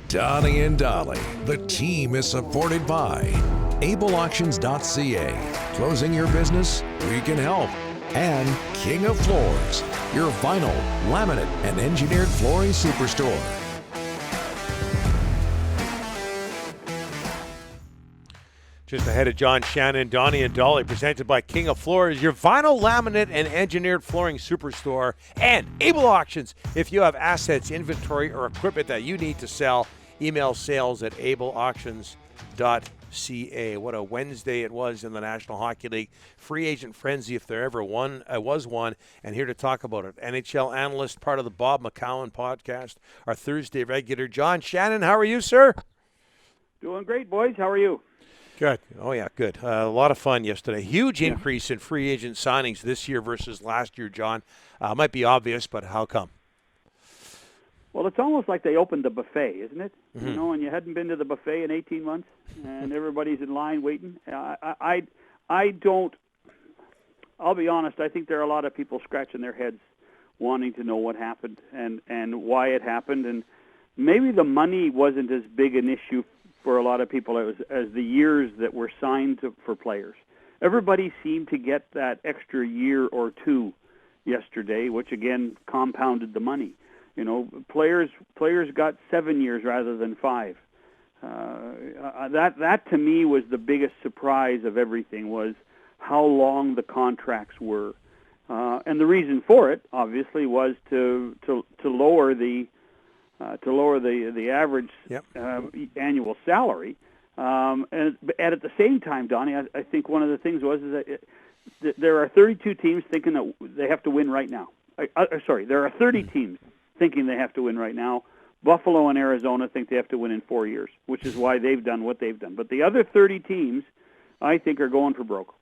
Donnie and Dolly. The team is supported by ableauctions.ca. Closing your business? We can help. And King of Floors, your vinyl, laminate, and engineered flooring superstore. Just ahead of John Shannon, Donnie and Dolly, presented by King of Floors, your vinyl, laminate, and engineered flooring superstore, and Able Auctions. If you have assets, inventory, or equipment that you need to sell, email sales@ableauctions.ca. What a Wednesday it was in the National Hockey League. Free agent frenzy, if there ever was one, and here to talk about it, NHL Analyst, part of the Bob McCowan podcast, our Thursday regular, John Shannon. How are you, sir? Doing great, boys. How are you? Good. Oh, yeah, good. A lot of fun yesterday. Huge increase in free agent signings this year versus last year, John. Might be obvious, but how come? Well, it's almost like they opened the buffet, isn't it? Mm-hmm. You know, and you hadn't been to the buffet in 18 months, and everybody's in line waiting. I don't. I'll be honest. I think there are a lot of people scratching their heads, wanting to know what happened and why it happened, and maybe the money wasn't as big an issue for a lot of people as the years that were signed for players. Everybody seemed to get that extra year or two yesterday, which again compounded the money. You know, players got 7 years rather than 5. That to me was the biggest surprise of everything, was how long the contracts were, and the reason for it obviously was to lower the average annual salary, and at the same time, Donnie, I think one of the things was that there are 32 teams thinking that they have to win right now. There are 30 teams thinking they have to win right now. Buffalo and Arizona think they have to win in 4 years, which is why they've done what they've done. But the other 30 teams, I think, are going for broke.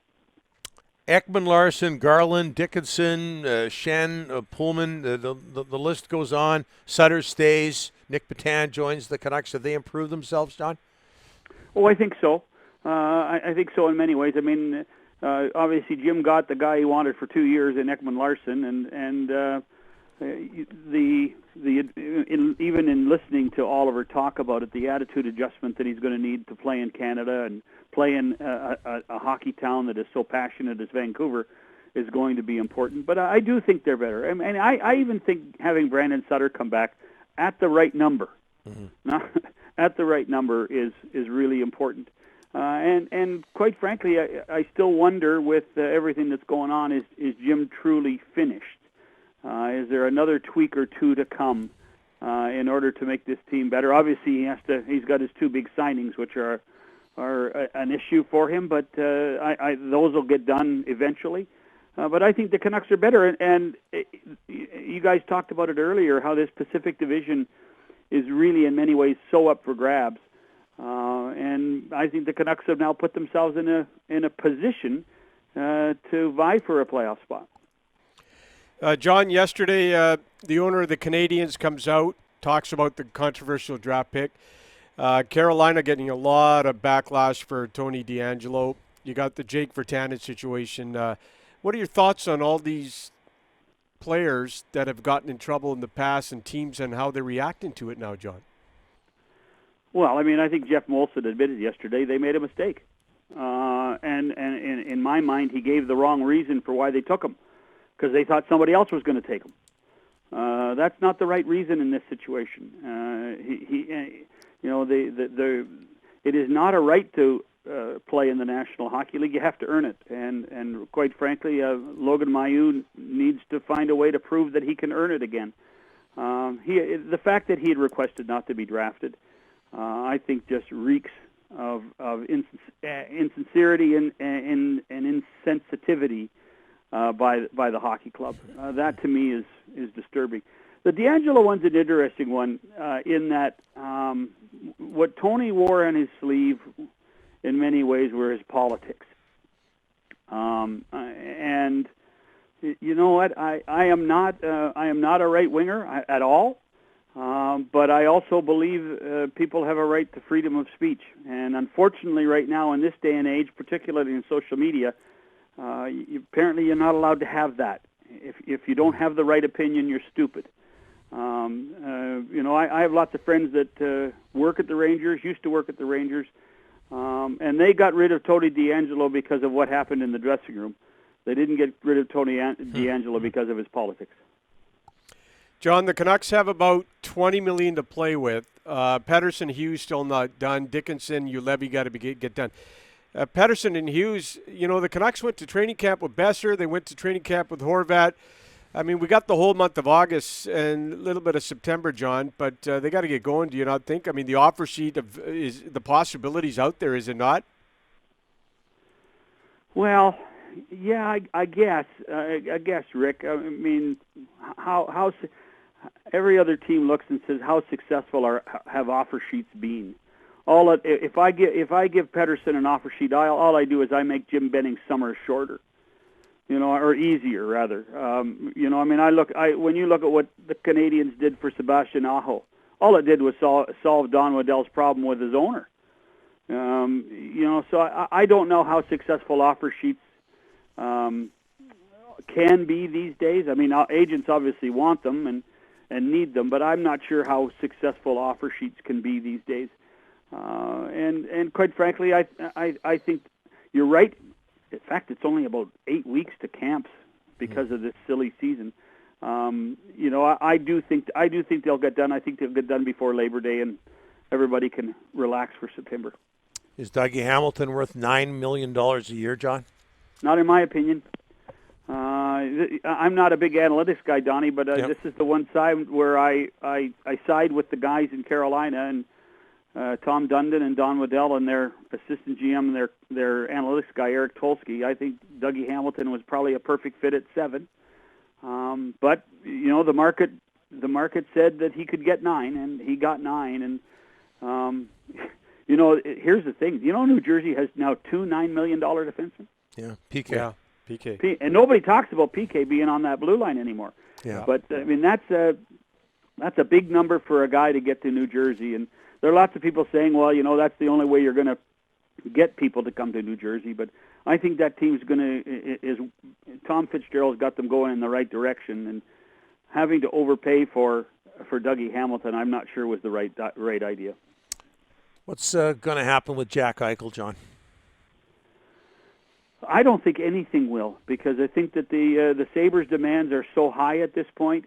Ekman, Larson, Garland, Dickinson, Schenn, Pullman, the list goes on. Sutter stays. Nick Petan joins the Canucks. Have they improved themselves, John? Oh, I think so. I think so in many ways. I mean, obviously Jim got the guy he wanted for 2 years in Ekman Larson, and even in listening to Oliver talk about it, the attitude adjustment that he's going to need to play in Canada and play in a hockey town that is so passionate as Vancouver is going to be important. But I do think they're better. I mean, I even think having Brandon Sutter come back at the right number, at the right number is really important. And quite frankly, I still wonder with everything that's going on, is Jim truly finished? Is there another tweak or two to come in order to make this team better? Obviously, he's got his 2 big signings, which are an issue for him, but those will get done eventually. But I think the Canucks are better, and you guys talked about it earlier, how this Pacific Division is really in many ways so up for grabs. And I think the Canucks have now put themselves in a position to vie for a playoff spot. John, yesterday the owner of the Canadiens comes out, talks about the controversial draft pick. Carolina getting a lot of backlash for Tony DeAngelo. You got the Jake Virtanen situation. What are your thoughts on all these players that have gotten in trouble in the past and teams and how they're reacting to it now, John? Well, I mean, I think Jeff Molson admitted yesterday they made a mistake. And in my mind, he gave the wrong reason for why they took him, because they thought somebody else was going to take him. That's not the right reason in this situation. It is not a right to play in the National Hockey League. You have to earn it, and quite frankly, Logan Mailloux needs to find a way to prove that he can earn it again. The fact that he had requested not to be drafted, I think, just reeks of insincerity and insensitivity by the hockey club. That to me is disturbing. The DeAngelo one's an interesting one in that what Tony wore on his sleeve in many ways were his politics. And you know what? I am not a right winger at all. But I also believe people have a right to freedom of speech. And unfortunately, right now in this day and age, particularly in social media, apparently you're not allowed to have that. If you don't have the right opinion, you're stupid. I have lots of friends that work at the Rangers, used to work at the Rangers, and they got rid of Tony DeAngelo because of what happened in the dressing room. They didn't get rid of Tony DeAngelo because of his politics. John, the Canucks have about $20 million to play with. Pettersson, Hughes still not done. Dickinson, Ulevi got to get done. Pettersson and Hughes, the Canucks went to training camp with Besser. They went to training camp with Horvat. I mean, we got the whole month of August and a little bit of September, John, but they got to get going, do you not think? I mean, the offer sheet is the possibilities out there, is it not? Well, yeah, I guess, Rick. I mean, how every other team looks and says how successful have offer sheets been. If I give Pettersson an offer sheet, all I do is I make Jim Benning's summer shorter, or easier rather. When you look at what the Canadians did for Sebastian Aho, all it did was solve Don Waddell's problem with his owner. So I don't know how successful offer sheets can be these days. I mean, agents obviously want them and need them, but I'm not sure how successful offer sheets can be these days. And quite frankly, I think you're right. In fact, it's only about 8 weeks to camps because of this silly season. I do think they'll get done. I think they'll get done before Labor Day, and everybody can relax for September. Is Dougie Hamilton worth $9 million a year, John? Not in my opinion. I'm not a big analytics guy, Donnie, but This is the one side where I side with the guys in Carolina, and Tom Dundon and Don Waddell and their assistant GM and their analytics guy, Eric Tolsky. I think Dougie Hamilton was probably a perfect fit at 7. But, the market said that he could get 9, and he got 9. And, here's the thing. New Jersey has now 2 $9 million defensemen? Yeah, PK. Yeah, PK. And nobody talks about PK being on that blue line anymore. Yeah. But, I mean, that's a big number for a guy to get to New Jersey. And there are lots of people saying, well, that's the only way you're going to get people to come to New Jersey. But I think that team's Tom Fitzgerald's got them going in the right direction. And having to overpay for Dougie Hamilton, I'm not sure was the right idea. What's going to happen with Jack Eichel, John? I don't think anything will, because I think that the Sabres' demands are so high at this point.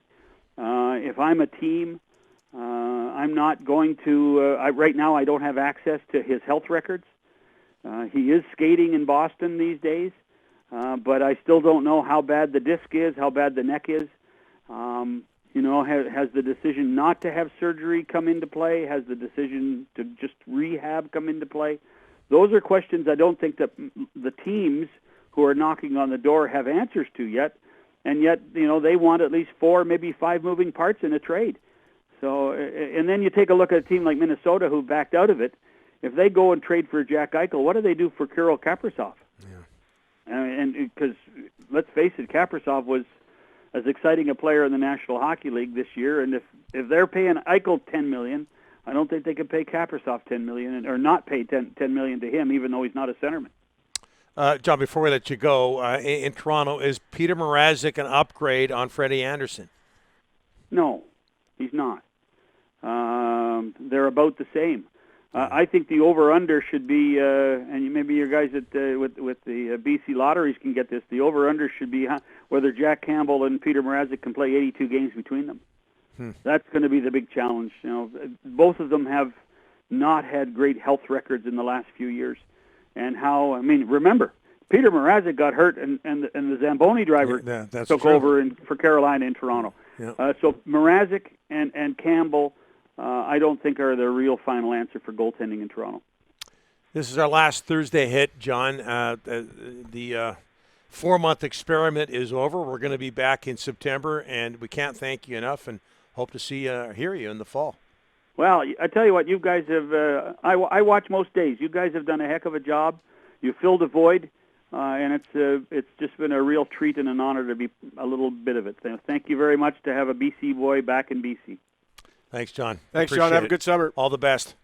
If I'm a team, I'm not going to. Right now, I don't have access to his health records. He is skating in Boston these days, but I still don't know how bad the disc is, how bad the neck is. Has the decision not to have surgery come into play? Has the decision to just rehab come into play? Those are questions I don't think that the teams who are knocking on the door have answers to yet. And yet, they want at least 4, maybe 5 moving parts in a trade. So, and then you take a look at a team like Minnesota who backed out of it. If they go and trade for Jack Eichel, what do they do for Kirill Kaprizov? Yeah. And because, let's face it, Kaprizov was as exciting a player in the National Hockey League this year. And if they're paying Eichel $10 million, I don't think they could pay Kaprizov $10 million, or not pay $10 million to him, even though he's not a centerman. John, before we let you go, in Toronto, is Peter Mrazek an upgrade on Freddie Anderson? No, he's not. They're about the same. I think the over/under should be, and maybe your guys with the BC Lotteries can get this. The over/under should be whether Jack Campbell and Peter Mrazek can play 82 games between them. That's going to be the big challenge. Both of them have not had great health records in the last few years. And remember, Peter Mrazek got hurt, and the Zamboni driver took over for Carolina in Toronto. Yeah. So Mrazek and Campbell, I don't think are the real final answer for goaltending in Toronto. This is our last Thursday hit, John. The 4-month experiment is over. We're going to be back in September, and we can't thank you enough, and hope to hear you in the fall. Well, I tell you what, you guys have. I watch most days. You guys have done a heck of a job. You filled a void, and it's just been a real treat and an honor to be a little bit of it. So thank you very much to have a BC boy back in BC. Thanks, John. Thanks, John. Have a good summer. All the best.